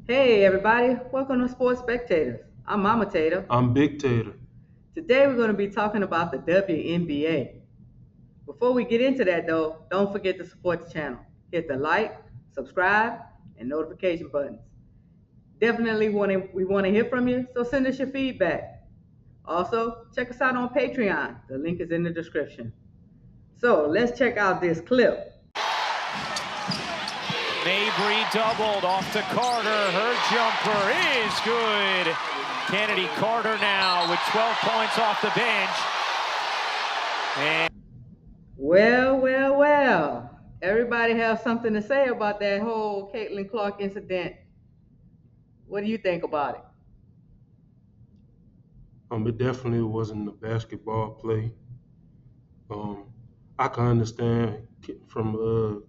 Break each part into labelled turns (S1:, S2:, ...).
S1: Hey everybody, welcome to Sports Spectators. I'm Mama Tater.
S2: I'm Big Tater.
S1: Today we're going to be talking about the WNBA. Before we get into that though, don't forget to support the channel. Hit the like, subscribe, and notification buttons. Definitely we want to hear from you, so send us your feedback. Also, check us out on Patreon. The link is in the description. So let's check out this clip.
S3: Mabry doubled off to Carter. Her jumper is good. Kennedy Carter now with 12 points off the bench. And
S1: Well. Everybody have something to say about that whole Caitlin Clark incident. What do you think about it?
S2: It definitely wasn't a basketball play. I can understand from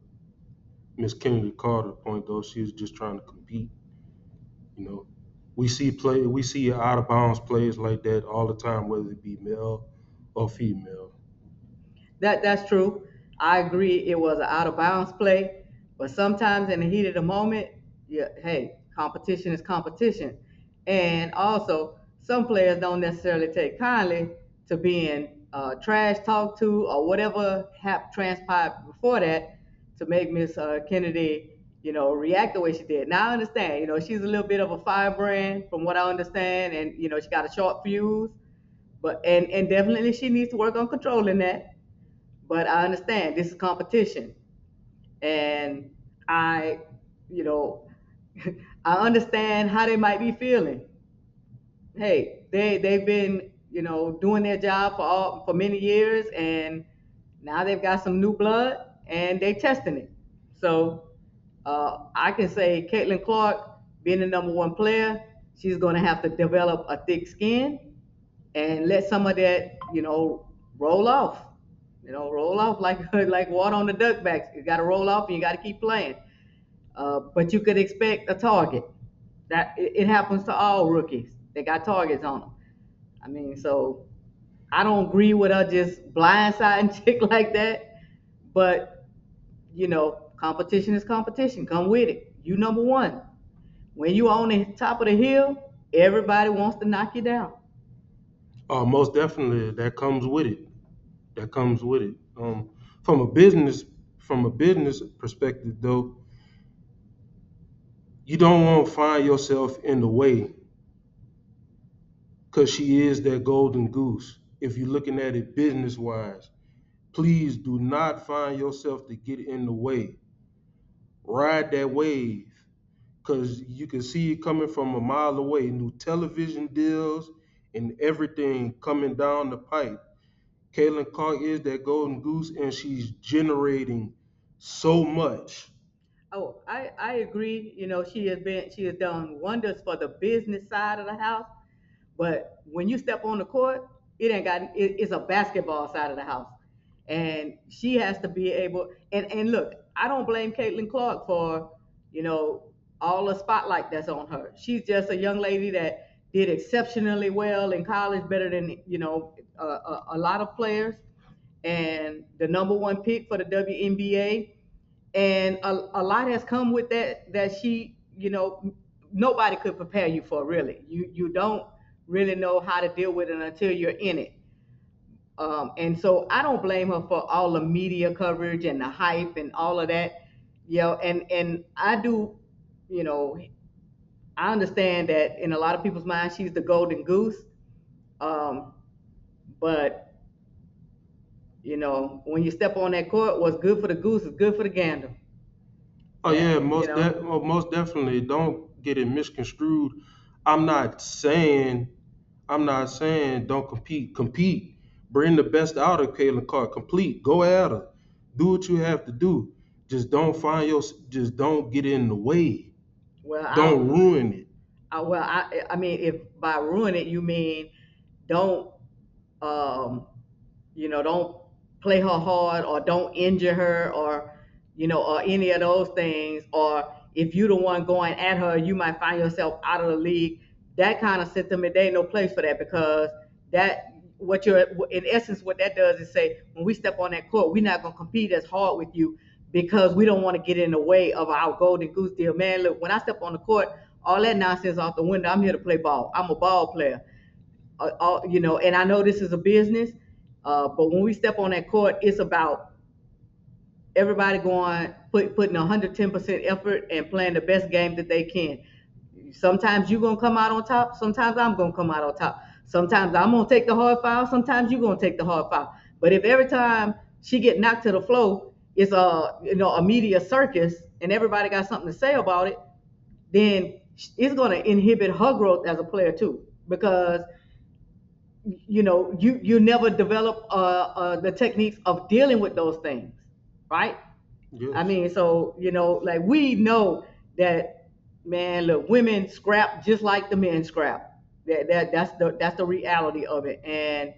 S2: Miss Kennedy Carter's point though. She was just trying to compete. You know, we see out of bounds plays like that all the time, whether it be male or female.
S1: That's true. I agree it was an out of bounds play, but sometimes in the heat of the moment, yeah, hey, competition is competition. And also, some players don't necessarily take kindly to being trash talked to or whatever transpired before that to make Miss Kennedy, react the way she did. Now I understand, she's a little bit of a firebrand from what I understand, and she got a short fuse, but and definitely she needs to work on controlling that. But I understand this is competition, and I, you know, I understand how they might be feeling. Hey, they've been doing their job for many years, and now they've got some new blood, and they testing it. So I can say Caitlin Clark, being the number one player, she's going to have to develop a thick skin and let some of that roll off. Roll off like like water on the duck backs. You got to roll off, and you got to keep playing. But you could expect a target. It happens to all rookies. They got targets on them. I mean, so I don't agree with her just blindsiding chick like that. But competition is competition. Come with it. You number one. When you on the top of the hill, everybody wants to knock you down.
S2: Most definitely, that comes with it. That comes with it. From a business from a business perspective, though, you don't want to find yourself in the way because she is that golden goose. If you're looking at it business wise, please do not find yourself to get in the way. Ride that wave because you can see it coming from a mile away. New television deals and everything coming down the pipe. Kaylin Clark is that golden goose, and she's generating so much.
S1: Oh, I agree. She has done wonders for the business side of the house. But when you step on the court, it's a basketball side of the house. And she has to be able and look, I don't blame Caitlin Clark for, you know, all the spotlight that's on her. She's just a young lady that did exceptionally well in college, better than, a lot of players, and the number one pick for the WNBA. And a lot has come with that she, nobody could prepare you for, really. You don't really know how to deal with it until you're in it. And so I don't blame her for all the media coverage and the hype and all of that. And I do, you know, I understand that in a lot of people's minds she's the golden goose. Um, but when you step on that court, what's good for the goose is good for the gander.
S2: Oh
S1: And
S2: yeah, most definitely. Don't get it misconstrued. I'm not saying I'm not saying don't compete. Compete. Bring the best out of Kaylin Clark. Complete. Go at her. Do what you have to do. Just don't get in the way.
S1: well,
S2: Don't ruin it.
S1: I mean, if by ruin it you mean don't um, don't play her hard or don't injure her or or any of those things, or if you're the one going at her, you might find yourself out of the league. That kind of sentiment, there ain't no place for that, because that what you're in essence what that does is say, when we step on that court, we're not going to compete as hard with you because we don't want to get in the way of our golden goose deal. Man, look, when I step on the court, all that nonsense off the window. I'm here to play ball. I'm a ball player. And I know this is a business, but when we step on that court, it's about everybody putting 110% effort and playing the best game that they can. Sometimes you're gonna come out on top. Sometimes I'm gonna come out on top. Sometimes I'm gonna take the hard foul. Sometimes you're gonna take the hard foul. But if every time she get knocked to the floor, it's a media circus and everybody got something to say about it, then it's gonna inhibit her growth as a player too. Because you never develop the techniques of dealing with those things, right? I
S2: Yes.
S1: mean, so like we know that, man. Look, women scrap just like the men scrap. That's the reality of it. And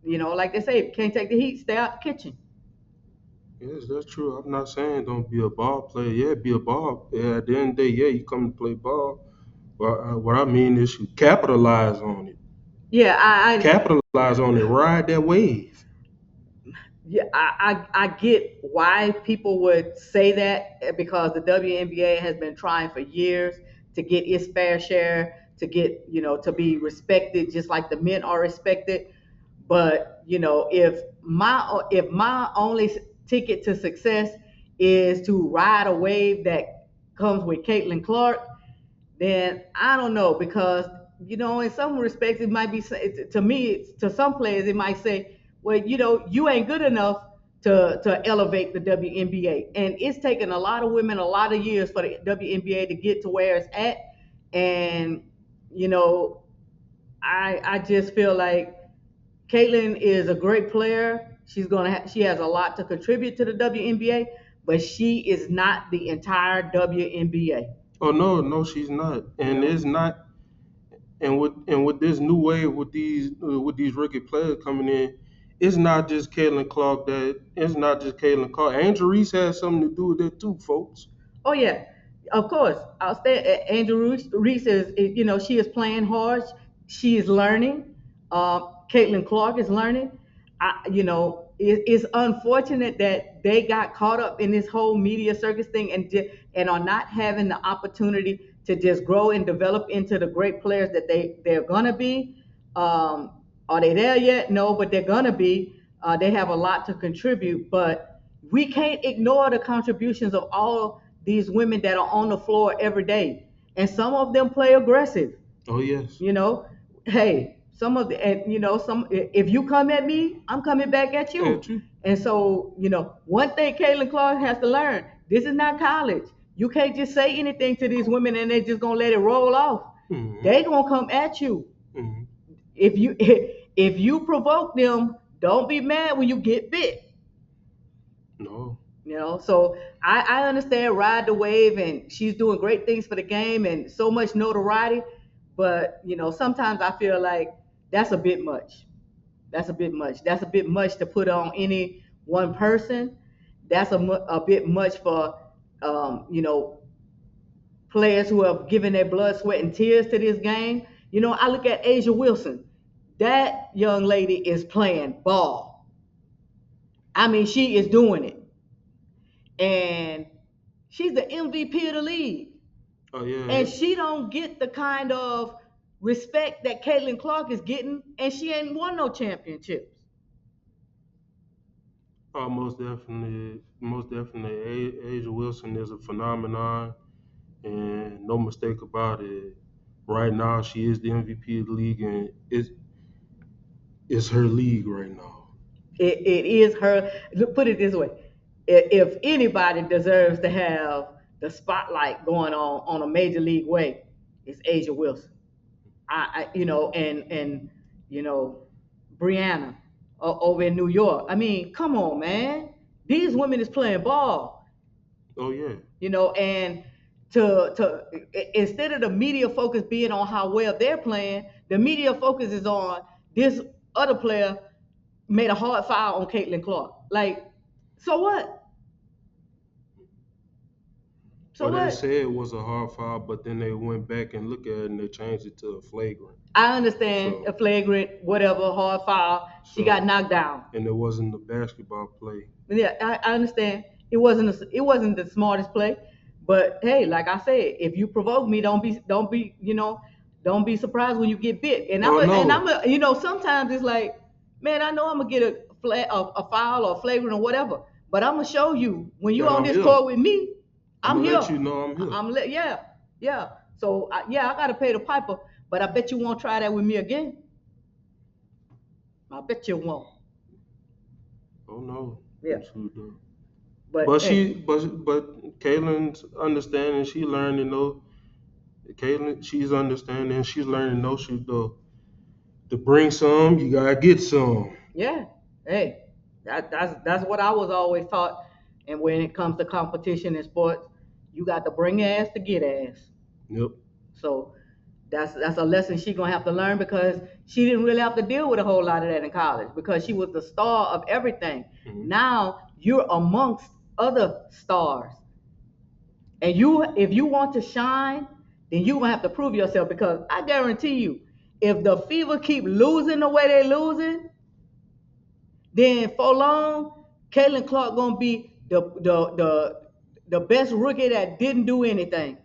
S1: like they say, if you can't take the heat, stay out the kitchen.
S2: Yes, that's true. I'm not saying don't be a ball player. Yeah, be a ball. Yeah, at the end of the day, yeah, you come to play ball. But what I mean is you capitalize on it.
S1: Yeah,
S2: Capitalize on it. Ride that wave.
S1: yeah, I get why people would say that, because the WNBA has been trying for years to get its fair share, to get, to be respected just like the men are respected. But if my only ticket to success is to ride a wave that comes with Caitlin Clark, then I don't know, because in some respects it might be, to me, to some players it might say, well, you ain't good enough to elevate the WNBA, and it's taken a lot of women a lot of years for the WNBA to get to where it's at. And you know I just feel like Caitlin is a great player. She has a lot to contribute to the WNBA, but she is not the entire WNBA.
S2: Oh no, no, she's not.
S1: You
S2: And
S1: know.
S2: it's not. And with this new wave, with these rookie players coming in, it's not just Caitlin Clark. It's not just Caitlin Clark. Angel Reese has something to do with it too, folks.
S1: Oh yeah, of course. I'll stay. Angel Reese she is playing hard. She is learning. Caitlin Clark is learning. It's unfortunate that they got caught up in this whole media circus thing, and are not having the opportunity to just grow and develop into the great players that they're gonna be. Are they there yet? No, but they're gonna be. They have a lot to contribute, but we can't ignore the contributions of all these women that are on the floor every day, and some of them play aggressive.
S2: Oh yes.
S1: You know, hey, some of the, and some, if you come at me, I'm coming back at
S2: And
S1: you.
S2: you.
S1: And so, one thing Caitlin Clark has to learn: this is not college. You can't just say anything to these women and they're just gonna let it roll off.
S2: Hmm.
S1: They gonna come at you.
S2: Hmm.
S1: If you if you provoke them, don't be mad when you get bit.
S2: No.
S1: So I understand ride the wave, and she's doing great things for the game and so much notoriety. But sometimes I feel like that's a bit much. That's a bit much to put on any one person. That's a bit much for players who have given their blood, sweat, and tears to this game. I look at Asia Wilson. That young lady is playing ball. I mean, she is doing it, and she's the MVP of the league.
S2: Oh yeah.
S1: And she don't get the kind of respect that Caitlin Clark is getting, and she ain't won no championships.
S2: Oh, most definitely. Most definitely. Asia Wilson is a phenomenon, and no mistake about it. Right now, she is the MVP of the league, and it's her league right now.
S1: It is her. Look, put it this way: if anybody deserves to have the spotlight going on a major league way, it's Asia Wilson. And you know, Brianna over in New York. I mean, come on, man. These women is playing ball.
S2: Oh yeah.
S1: And to instead of the media focus being on how well they're playing, the media focus is on this other player made a hard foul on Caitlin Clark. Like, so what? So
S2: Well, they
S1: what?
S2: said it was a hard foul, but then they went back and looked at it and they changed it to a flagrant.
S1: I understand a
S2: So,
S1: flagrant, whatever, hard foul. She got
S2: so,
S1: knocked down.
S2: and it wasn't a basketball play.
S1: Yeah, I understand. It wasn't the smartest play, But hey, like I said, if you provoke me, don't be surprised when you get bit.
S2: Oh
S1: I'm
S2: no,
S1: a, sometimes it's like, man, I know I'm gonna get a foul or a flagrant or whatever, but I'm gonna show you when you
S2: that
S1: on
S2: I'm
S1: this
S2: here.
S1: court with me,
S2: I'm
S1: I'm
S2: gonna
S1: here.
S2: let you know I'm here.
S1: Yeah, yeah. So I gotta pay the piper, but I bet you won't try that with me again. I bet you won't.
S2: Oh no,
S1: Yeah,
S2: shoot though.
S1: but
S2: But
S1: hey,
S2: Kaylin's understanding. She learning though. Kaylin, she's understanding. She's learning no shoot though. To bring some, you gotta get some.
S1: yeah, hey, that's what I was always taught. And when it comes to competition in sports, you got to bring ass to get ass.
S2: Yep.
S1: So that's a lesson she gonna have to learn because she didn't really have to deal with a whole lot of that in college because she was the star of everything.
S2: Mhm.
S1: Now you're amongst other stars, and if you want to shine, then you gonna have to prove yourself because I guarantee you, if the Fever keep losing the way they losing, then for long, Caitlin Clark gonna be the best rookie that didn't do anything.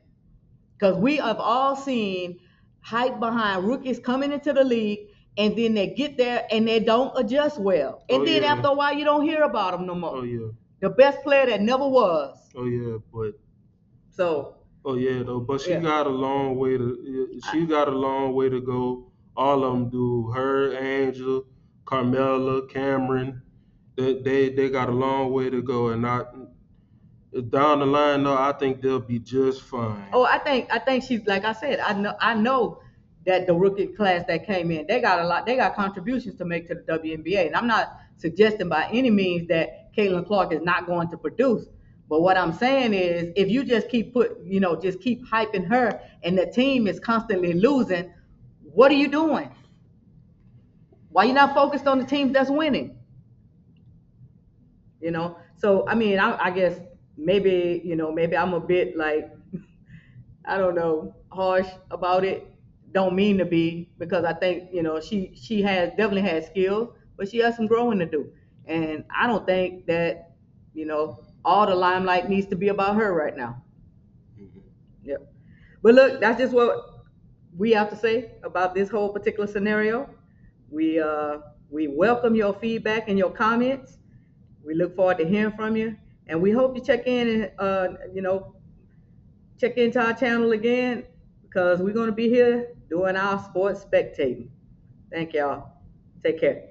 S1: Because we have all seen hype behind rookies coming into the league, and then they get there and they don't adjust well.
S2: Oh
S1: And then
S2: yeah.
S1: after a while, you don't hear about them no
S2: Oh
S1: more.
S2: yeah.
S1: The best player that never was.
S2: Oh yeah. But
S1: So
S2: oh yeah though. But she
S1: yeah,
S2: got a long way to.
S1: I,
S2: She got a long way to go. All of them do. Her, Angela, Carmella, Cameron. They got a long way to go, and not down the line. No, I think they'll be just fine.
S1: oh, I think she's like I said. I know that the rookie class that came in, they got a lot. They got contributions to make to the WNBA, and I'm not suggesting by any means that Caitlin Clark is not going to produce. But what I'm saying is, if you just just keep hyping her, and the team is constantly losing, what are you doing? Why you not focused on the teams that's winning? So I mean, I guess maybe maybe I'm a bit like I don't know, harsh about it. Don't mean to be because I think she has definitely has skills, but she has some growing to do. And I don't think that all the limelight needs to be about her right now.
S2: Mhm.
S1: Yep. But look, that's just what we have to say about this whole particular scenario. We uh we welcome your feedback and your comments. We look forward to hearing from you, and we hope you check in and check into our channel again because we're going to be here doing our sports spectating. Thank y'all. Take care.